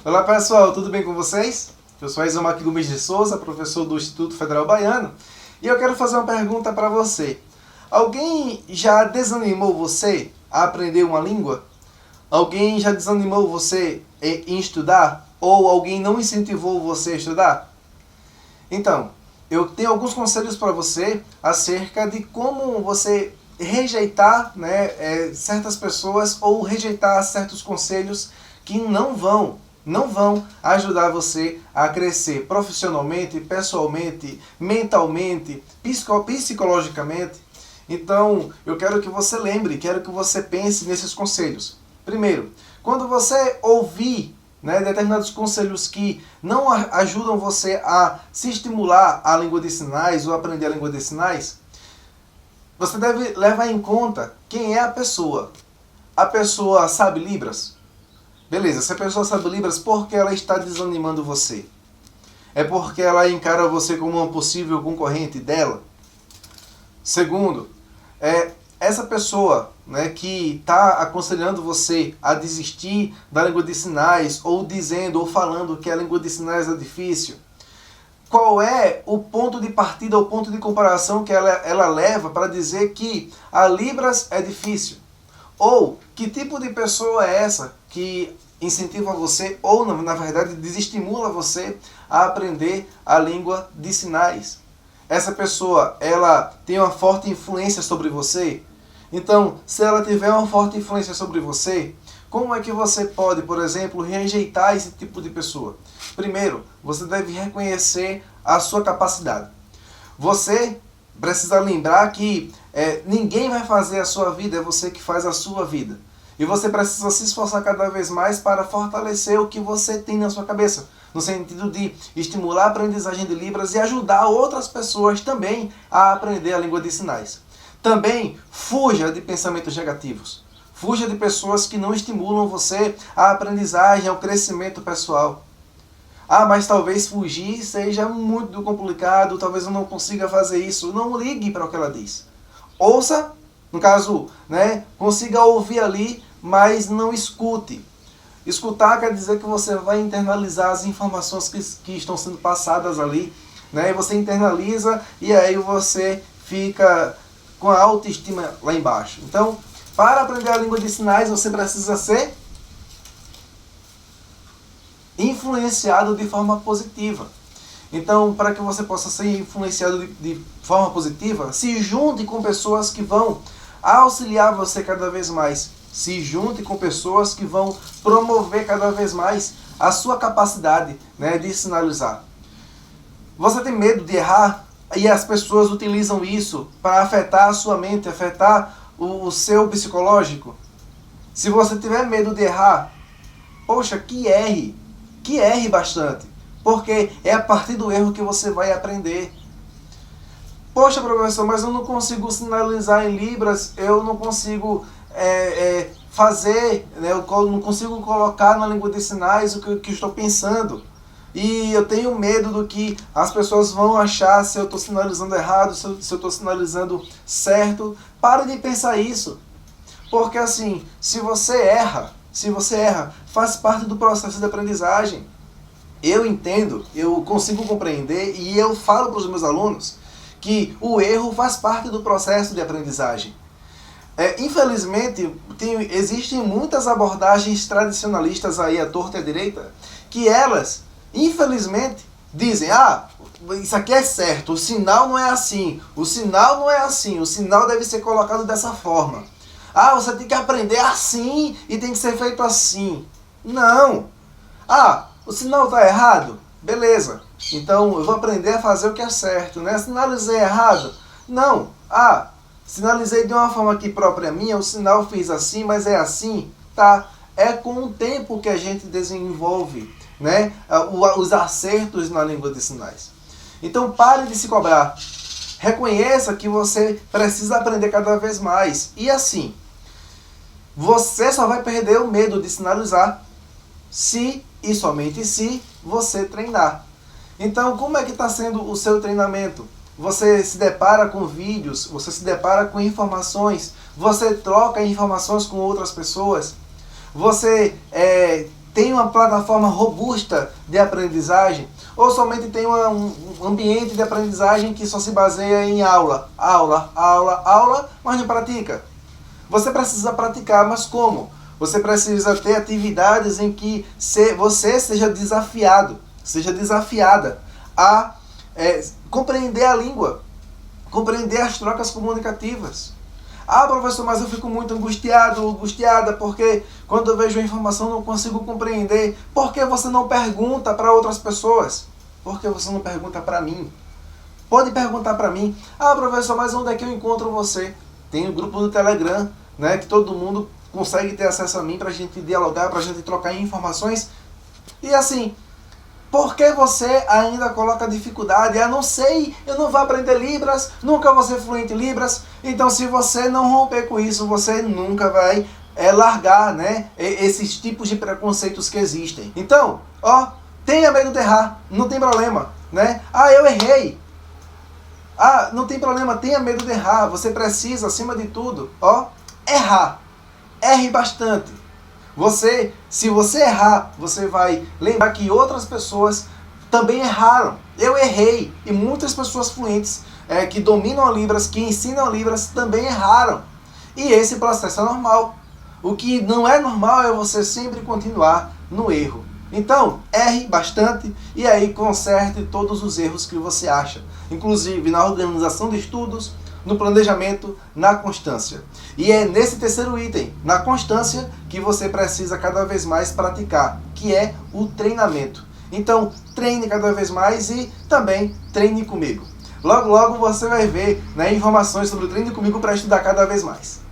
Olá pessoal, tudo bem com vocês? Eu sou Isomar Gomes de Souza, professor do Instituto Federal Baiano, e eu quero fazer uma pergunta para você. Alguém já desanimou você a aprender uma língua? Alguém já desanimou você em estudar? Ou alguém não incentivou você a estudar? Então, eu tenho alguns conselhos para você acerca de como você rejeitar certas pessoas ou rejeitar certos conselhos que não vão ajudar você a crescer profissionalmente, pessoalmente, mentalmente, psicologicamente. Então, eu quero que você lembre, quero que você pense nesses conselhos. Primeiro, quando você ouvir determinados conselhos que não ajudam você a se estimular a língua de sinais ou aprender a língua de sinais, você deve levar em conta quem é a pessoa. A pessoa sabe Libras? Beleza, se a pessoa sabe Libras, por que ela está desanimando você? É porque ela encara você como uma possível concorrente dela? Segundo, essa pessoa que está aconselhando você a desistir da língua de sinais, ou dizendo ou falando que a língua de sinais é difícil, qual é o ponto de partida, o ponto de comparação que ela leva para dizer que a Libras é difícil? Ou que tipo de pessoa é essa que incentiva você, ou na verdade desestimula você a aprender a língua de sinais? Essa pessoa, ela tem uma forte influência sobre você? Então, se ela tiver uma forte influência sobre você, como é que você pode, por exemplo, rejeitar esse tipo de pessoa? Primeiro, você deve reconhecer a sua capacidade. Você precisa lembrar que ninguém vai fazer a sua vida, é você que faz a sua vida. E você precisa se esforçar cada vez mais para fortalecer o que você tem na sua cabeça, no sentido de estimular a aprendizagem de Libras e ajudar outras pessoas também a aprender a língua de sinais. Também fuja de pensamentos negativos. Fuja de pessoas que não estimulam você a aprendizagem, ao crescimento pessoal. Ah, mas talvez fugir seja muito complicado, talvez eu não consiga fazer isso. Não ligue para o que ela diz. Ouça, no caso, consiga ouvir ali, mas não escute. Escutar quer dizer que você vai internalizar as informações que estão sendo passadas ali. Você internaliza e aí você fica com a autoestima lá embaixo. Então, para aprender a língua de sinais, você precisa ser influenciado de forma positiva. Então, para que você possa ser influenciado de forma positiva, se junte com pessoas que vão auxiliar você cada vez mais. Se junte com pessoas que vão promover cada vez mais a sua capacidade de sinalizar. Você tem medo de errar? E as pessoas utilizam isso para afetar a sua mente, afetar o seu psicológico? Se você tiver medo de errar, poxa, que erre bastante, porque é a partir do erro que você vai aprender. Poxa, professor, mas eu não consigo sinalizar em Libras, eu não consigo fazer, eu não consigo colocar na língua de sinais o que eu estou pensando. E eu tenho medo do que as pessoas vão achar se eu estou sinalizando errado, se eu estou sinalizando certo. Pare de pensar isso. Porque assim, se você erra, faz parte do processo de aprendizagem. Eu entendo, eu consigo compreender e eu falo para os meus alunos que o erro faz parte do processo de aprendizagem. Infelizmente, existem muitas abordagens tradicionalistas aí à torta e à direita que elas, infelizmente, dizem: isso aqui é certo, o sinal não é assim, o sinal não é assim, o sinal deve ser colocado dessa forma. Você tem que aprender assim e tem que ser feito assim. Não. O sinal está errado? Beleza. Então eu vou aprender a fazer o que é certo, Sinalizei errado? Não. Sinalizei de uma forma que própria minha, o sinal fez assim, mas é assim? Tá. É com o tempo que a gente desenvolve os acertos na língua de sinais. Então pare de se cobrar. Reconheça que você precisa aprender cada vez mais. E assim, você só vai perder o medo de sinalizar se e somente se você treinar. Então, como é que está sendo o seu treinamento? Você se depara com vídeos, você se depara com informações, você troca informações com outras pessoas, você tem uma plataforma robusta de aprendizagem? Ou somente tem um ambiente de aprendizagem que só se baseia em aula, aula, aula, aula, mas não pratica? Você precisa praticar, mas como? Você precisa ter atividades em que você seja desafiado, seja desafiada a compreender a língua, compreender as trocas comunicativas. Ah, professor, mas eu fico muito angustiada, porque quando eu vejo a informação não consigo compreender. Por que você não pergunta para outras pessoas? Por que você não pergunta para mim? Pode perguntar para mim. Ah, professor, mas onde é que eu encontro você? Tem um grupo do Telegram, né, que todo mundo consegue ter acesso a mim para a gente dialogar, para a gente trocar informações. E assim, por que você ainda coloca dificuldade? Eu não sei, eu não vou aprender Libras, nunca vou ser fluente em Libras. Então, se você não romper com isso, você nunca vai largar, né, esses tipos de preconceitos que existem. Então, tenha medo de errar, não tem problema, né? Ah, eu errei. Ah, não tem problema, tenha medo de errar. Você precisa, acima de tudo, errar. Erre bastante. Se você errar, você vai lembrar que outras pessoas também erraram. Eu errei. E muitas pessoas fluentes que dominam a Libras, que ensinam a Libras, também erraram. E esse processo é normal. O que não é normal é você sempre continuar no erro. Então, erre bastante e aí conserte todos os erros que você acha. Inclusive na organização de estudos, no planejamento, na constância. E é nesse terceiro item, na constância, que você precisa cada vez mais praticar, que é o treinamento. Então, treine cada vez mais e também treine comigo. Logo, logo você vai ver, né, informações sobre o Treine Comigo para estudar cada vez mais.